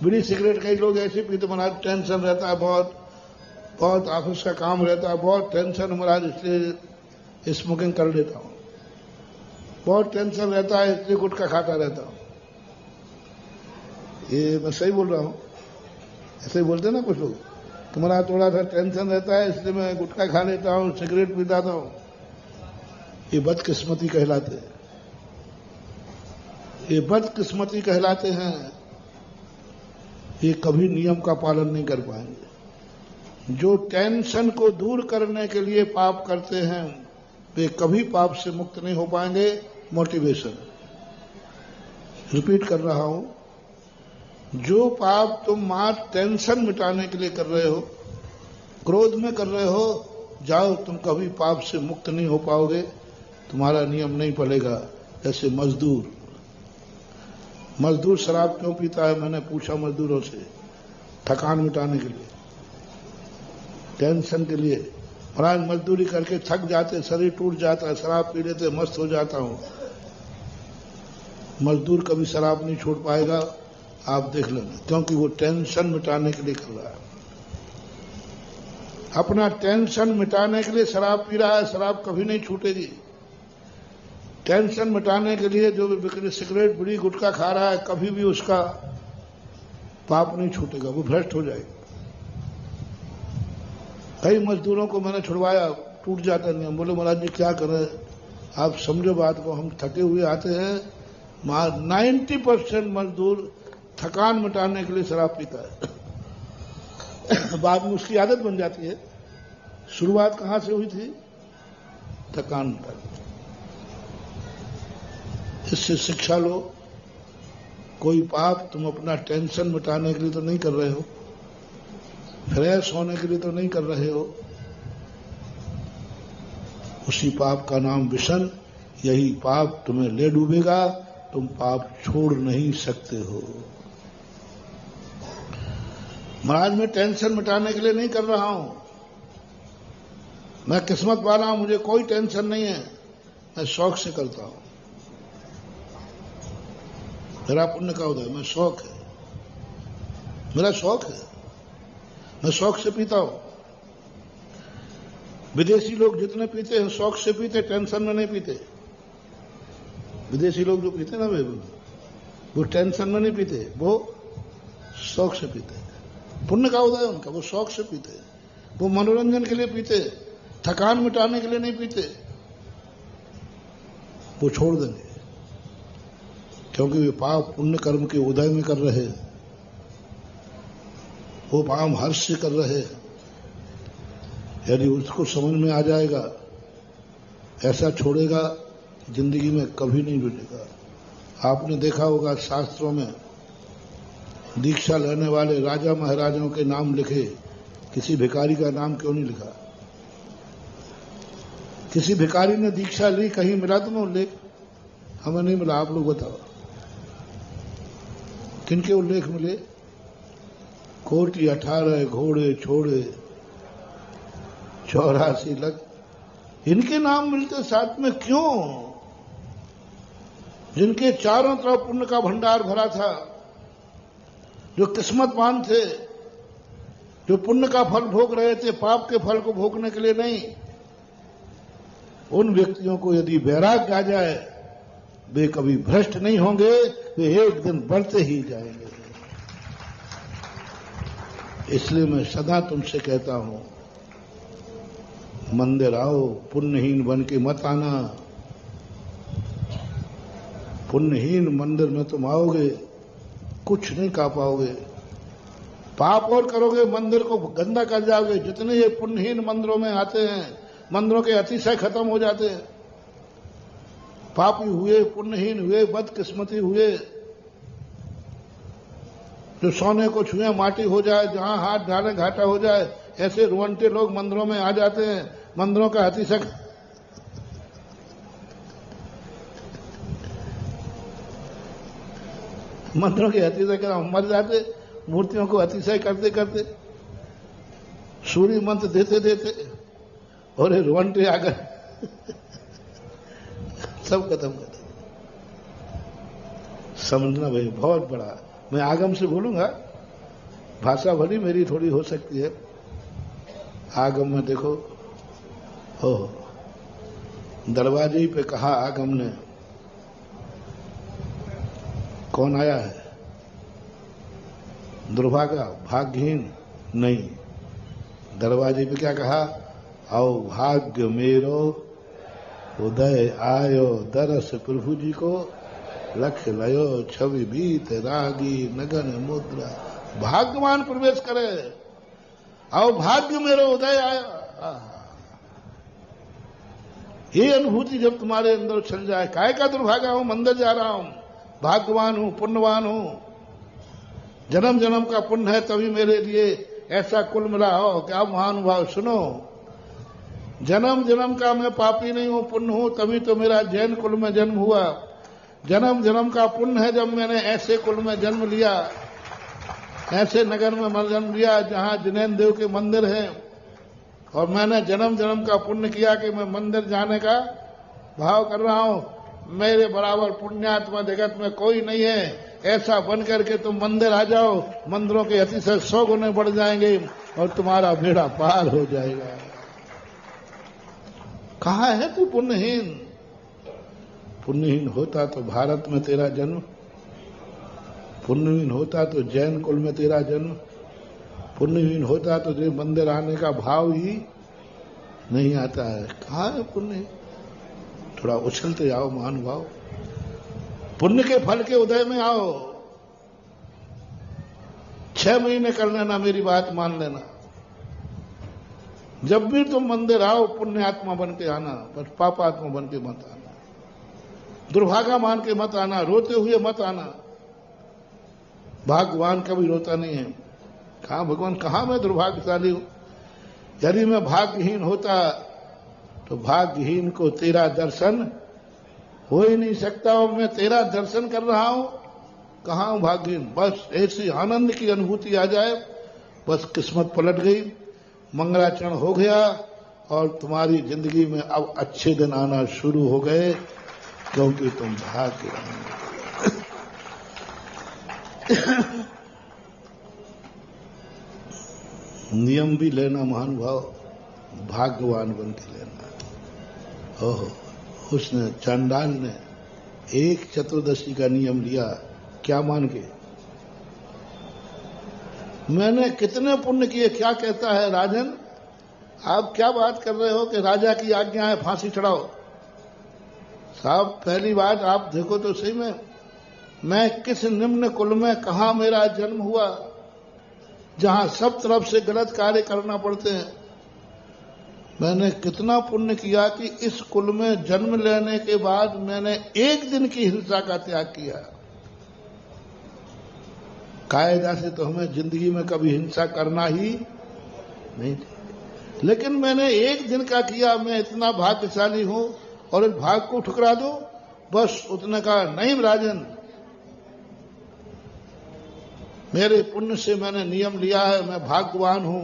बीड़ी cigarette कई लोग ऐसे पीते, महाराज टेंशन रहता है, बहुत बहुत ऑफिस का काम रहता है, बहुत टेंशन महाराज, इसलिए स्मोकिंग कर लेता हूं, बहुत टेंशन रहता है इसलिए गुटखा खाता रहता हूं। ये मैं सही बोल रहा हूं? ऐसे ही बोलते ना कुछ लोग कि महाराज थोड़ा सा टेंशन रहता है इसलिए मैं गुटखा खा लेता हूं, सिगरेट पीता हूं। ये बदकिस्मती कहलाते हैं, ये बदकिस्मती कहलाते हैं। ये कभी नियम का पालन नहीं कर पाएंगे। जो टेंशन को दूर करने के लिए पाप करते हैं वे कभी पाप से मुक्त नहीं हो पाएंगे। मोटिवेशन, रिपीट कर रहा हूं, जो पाप तुम मात्र टेंशन मिटाने के लिए कर रहे हो, क्रोध में कर रहे हो, जाओ, तुम कभी पाप से मुक्त नहीं हो पाओगे, तुम्हारा नियम नहीं पड़ेगा। जैसे मजदूर शराब क्यों पीता है? मैंने पूछा मजदूरों से, थकान मिटाने के लिए, टेंशन के लिए। महाराज मजदूरी करके थक जाते, शरीर टूट जाता है, शराब पी लेते, मस्त हो जाता हूं। मजदूर कभी शराब नहीं छोड़ पाएगा, आप देख लेना, क्योंकि वो टेंशन मिटाने के लिए कर रहा है। अपना टेंशन मिटाने के लिए शराब पी रहा है, शराब कभी नहीं छूटेगी। टेंशन मिटाने के लिए जो भी सिगरेट बीड़ी गुटखा खा रहा है, कभी भी उसका पाप नहीं छूटेगा, वो भ्रष्ट हो जाएगा। कई मजदूरों को मैंने छुड़वाया, टूट जाता नियम। बोले महाराज जी क्या करें, आप समझो बात को, हम थके हुए आते हैं। 90% मजदूर थकान मिटाने के लिए शराब पीता है। बाद में उसकी आदत बन जाती है। शुरुआत कहां से हुई थी? थकान मिटाने। इससे शिक्षा लो, कोई पाप तुम अपना टेंशन मिटाने के लिए तो नहीं कर रहे हो, फ्रेश होने के लिए तो नहीं कर रहे हो। उसी पाप का नाम विषण, यही पाप तुम्हें ले डूबेगा, तुम पाप छोड़ नहीं सकते हो। महाराज मैं टेंशन मिटाने के लिए नहीं कर रहा हूं, मैं किस्मत वाला हूं, मुझे कोई टेंशन नहीं है, मैं शौक से करता हूं। मेरा पुण्य का उदय, मैं शौक है, मेरा शौक है, मैं शौक से पीता हूं। विदेशी लोग जितने पीते हैं शौक से पीते, टेंशन में नहीं पीते। विदेशी लोग जो पीते ना वो टेंशन में नहीं पीते, वो शौक से पीते। पुण्य का उदय उनका, वो शौक से पीते, वो मनोरंजन के लिए पीते, थकान मिटाने के लिए नहीं पीते। वो छोड़ देंगे, क्योंकि वे पाप पुण्य कर्म के उदय में कर रहे, वो पाप हर्ष से कर रहे। यदि उसको समझ में आ जाएगा, ऐसा छोड़ेगा, जिंदगी में कभी नहीं लुटेगा। आपने देखा होगा शास्त्रों में दीक्षा लेने वाले राजा महाराजाओं के नाम लिखे, किसी भिखारी का नाम क्यों नहीं लिखा? किसी भिखारी ने दीक्षा ली, कहीं मिला तुम्हें उल्लेख? हमें नहीं मिला, आप लोग बताओ किनके उल्लेख मिले? कोटि 18 घोड़े छोड़े 84 लख, इनके नाम मिलते साथ में क्यों? जिनके चारों तरफ पुण्य का भंडार भरा था, जो किस्मतवान थे, जो पुण्य का फल भोग रहे थे, पाप के फल को भोगने के लिए नहीं। उन व्यक्तियों को यदि वैराग्य आ जाए, वे कभी भ्रष्ट नहीं होंगे, वे एक दिन बढ़ते ही जाएंगे। इसलिए मैं सदा तुमसे कहता हूं, मंदिर आओ, पुण्यहीन बन के मत आना। पुण्यहीन मंदिर में तुम आओगे, कुछ नहीं खा पाओगे, पाप और करोगे, मंदिर को गंदा कर जाओगे। जितने ये पुण्यहीन मंदिरों में आते हैं, मंदिरों के अतिशय खत्म हो जाते हैं। पापी हुए, पुण्यहीन हुए, बदकिस्मती हुए, जो सोने को छुए माटी हो जाए, जहां हाथ डाले घाटा हो जाए, ऐसे रुवंटे लोग मंदिरों में आ जाते हैं। मंदिरों का अतिशय, मंदिरों के अतिशय कर हम मर जाते, मूर्तियों को अतिशय करते करते, सूर्य मंत्र देते देते, और ये रुवंटे आ गए, सब खत्म कर दे। समझना भाई, बहुत बड़ा, मैं आगम से बोलूंगा। भाषा भली मेरी थोड़ी हो सकती है, आगम में देखो हो दरवाजे पे कहा आगम ने, कौन आया है? दुर्भागा, भाग्यहीन नहीं। दरवाजे पे क्या कहा? आओ भाग्य मेरो उदय आयो, दरस प्रभु जी को लख लयो, छवि बीत रागी नगन मुद्रा। भाग्यवान प्रवेश करे, आओ भाग्य मेरो उदय आया। ये अनुभूति जब तुम्हारे अंदर चल जाए, काय का दुर्भागा हूं, मंदिर जा रहा हूं, भाग्यवान हूं, पुण्यवान हूं, जन्म जन्म का पुण्य है तभी मेरे लिए ऐसा कुल मिला हो। क्या महानुभाव सुनो, जन्म जन्म का मैं पापी नहीं हूं, पुण्य हूं, तभी तो मेरा जैन कुल में जन्म हुआ। जन्म जन्म का पुण्य है जब मैंने ऐसे कुल में जन्म लिया, ऐसे नगर में जन्म लिया जहां जिनेन्द्र देव के मंदिर है, और मैंने जन्म जन्म का पुण्य किया कि मैं मंदिर जाने का भाव कर रहा हूं। मेरे बराबर पुण्यात्मा जगत में कोई नहीं है। ऐसा बन करके तुम मंदिर आ जाओ, मंदिरों के अतिशय 100 गुने बढ़ जाएंगे और तुम्हारा बेड़ा पार हो जाएगा। कहाँ है तू पुण्यहीन? पुण्यहीन होता तो भारत में तेरा जन्म, पुण्यहीन होता तो जैन कुल में तेरा जन्म, पुण्यहीन होता तो तेरे मंदिर आने का भाव ही नहीं आता है। कहाँ है पुण्य? थोड़ा उछलते आओ महानुभाव, पुण्य के फल के उदय में आओ। 6 महीने कर लेना, मेरी बात मान लेना। जब भी तुम मंदिर आओ पुण्य आत्मा बन के आना, बस पाप आत्मा बन के मत आना, दुर्भागा मान के मत आना, रोते हुए मत आना। भाग्यवान कभी रोता नहीं है। कहा भगवान, कहा मैं दुर्भाग्यशाली हूं? यदि मैं भाग्यहीन होता तो भाग्यहीन को तेरा दर्शन हो ही नहीं सकता, और मैं तेरा दर्शन कर रहा हूं। कहां हूं भाग्यहीन? बस ऐसी आनंद की अनुभूति आ जाए, बस किस्मत पलट गई, मंगलाचरण हो गया, और तुम्हारी जिंदगी में अब अच्छे दिन आना शुरू हो गए, क्योंकि तुम भाग्यवान। नियम भी लेना महानुभाव, भाग्यवान बन के लेना। ओहो, उसने चांडाल ने एक चतुर्दशी का नियम लिया, क्या मान के? मैंने कितने पुण्य किए। क्या कहता है राजन, आप क्या बात कर रहे हो कि राजा की आज्ञा है फांसी चढ़ाओ? साहब पहली बात आप देखो तो सही में, मैं किस निम्न कुल में कहा मेरा जन्म हुआ, जहां सब तरफ से गलत कार्य करना पड़ते हैं। मैंने कितना पुण्य किया कि इस कुल में जन्म लेने के बाद मैंने एक दिन की हिंसा का त्याग किया। कायदा से तो हमें जिंदगी में कभी हिंसा करना ही नहीं थी, लेकिन मैंने एक दिन का किया। मैं इतना भाग्यशाली हूं, और इस भाग को ठुकरा दो, बस उतने का नहीं राजन, मेरे पुण्य से मैंने नियम लिया है, मैं भाग्यवान हूं।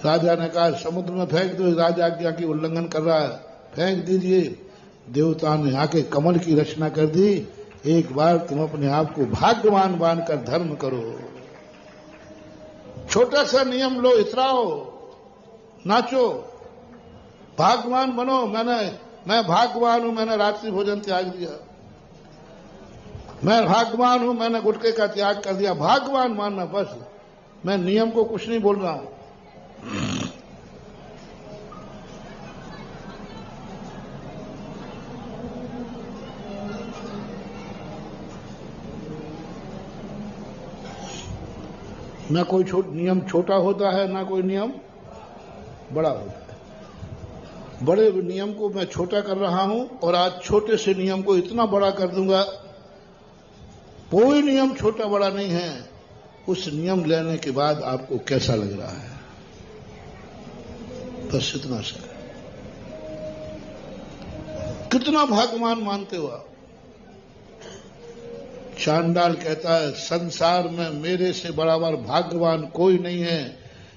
राजा ने कहा समुद्र में फेंक दो, राजा आज्ञा की उल्लंघन कर रहा है, फेंक दीजिए। देवता ने आके कमल की रचना कर दी। एक बार तुम अपने आप को भाग्यवान मानकर धर्म करो, छोटा सा नियम लो, इतराओ, नाचो, भाग्यवान बनो। मैं भाग्यवान हूं, मैंने रात्रि भोजन त्याग दिया। मैं भाग्यवान हूं, मैंने गुटखे का त्याग कर दिया। भाग्यवान मानना, बस। मैं नियम को कुछ नहीं बोल रहा हूं। ना कोई नियम छोटा होता है, ना कोई नियम बड़ा होता है। बड़े नियम को मैं छोटा कर रहा हूं, और आज छोटे से नियम को इतना बड़ा कर दूंगा। कोई नियम छोटा बड़ा नहीं है। उस नियम लेने के बाद आपको कैसा लग रहा है, बस इतना सा। कितना भाग्यवान मानते हो आप? चांडाल कहता है संसार में मेरे से बराबर भाग्यवान कोई नहीं है,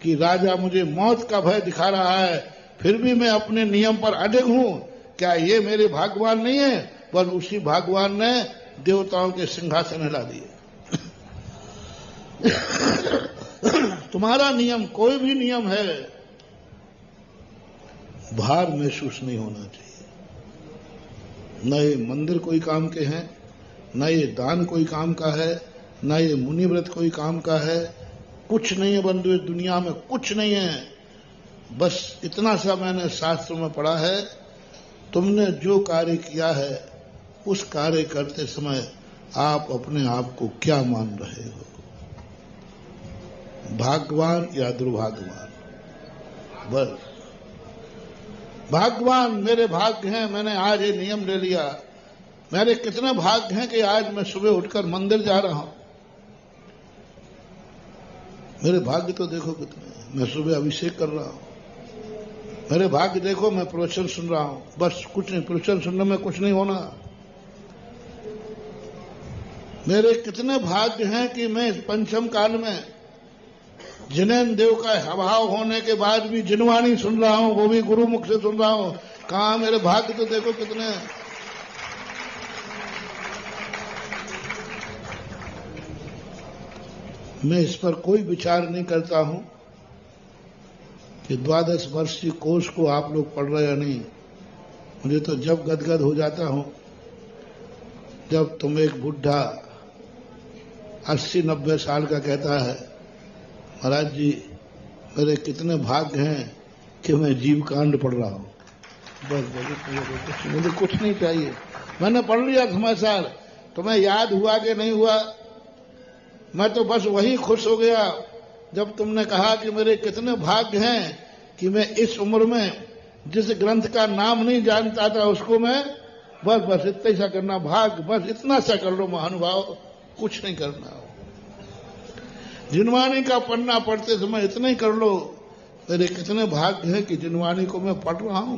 कि राजा मुझे मौत का भय दिखा रहा है, फिर भी मैं अपने नियम पर अडिग हूं। क्या ये मेरे भाग्यवान नहीं है? पर उसी भाग्यवान ने देवताओं के सिंहासन हिला दिए। तुम्हारा नियम कोई भी नियम है, भार महसूस नहीं होना चाहिए। न ये मंदिर कोई काम के हैं, न ये दान कोई काम का है, न ये मुनि व्रत कोई काम का है। कुछ नहीं है बंधु, इस दुनिया में कुछ नहीं है। बस इतना सा मैंने शास्त्र में पढ़ा है, तुमने जो कार्य किया है उस कार्य करते समय आप अपने आप को क्या मान रहे हो, भाग्यवान या दुर्भाग्यवान। बस भाग्यवान मेरे भाग्य हैं, मैंने आज ये नियम ले लिया। मेरे कितने भाग्य हैं कि आज मैं सुबह उठकर मंदिर जा रहा हूं। मेरे भाग्य तो देखो कितने हैं, मैं सुबह अभिषेक कर रहा हूं। मेरे भाग्य देखो, मैं प्रवचन सुन रहा हूं। बस कुछ नहीं, प्रवचन सुनने में कुछ नहीं होना। मेरे कितने भाग्य हैं कि मैं पंचम काल में जिनेन्द्र देव का अभाव होने के बाद भी जिनवाणी सुन रहा हूं, वो भी गुरु मुख से सुन रहा हूं। कहां मेरे भाग्य तो देखो कितने हैं। मैं इस पर कोई विचार नहीं करता हूं कि 12 वर्षीय कोर्स को आप लोग पढ़ रहे या नहीं। मुझे तो जब गदगद हो जाता हूं जब तुम एक बुढ़ा 80-90 साल का कहता है, महाराज जी मेरे कितने भाग्य हैं कि मैं जीव कांड पढ़ रहा हूं। बस मुझे कुछ नहीं चाहिए, मैंने पढ़ लिया समाचार। तुम्हें याद हुआ कि नहीं हुआ, मैं तो बस वही खुश हो गया जब तुमने कहा कि मेरे कितने भाग्य हैं कि मैं इस उम्र में जिस ग्रंथ का नाम नहीं जानता था उसको मैं बस इतना सा करना, भाग्य बस इतना सा कर लो महानुभाव, कुछ नहीं करना। जिनवाणी का पन्ना पढ़ते समय इतना ही कर लो। मेरे कितने भाग्य हैं कि जिनवाणी को मैं पढ़ रहा हूं।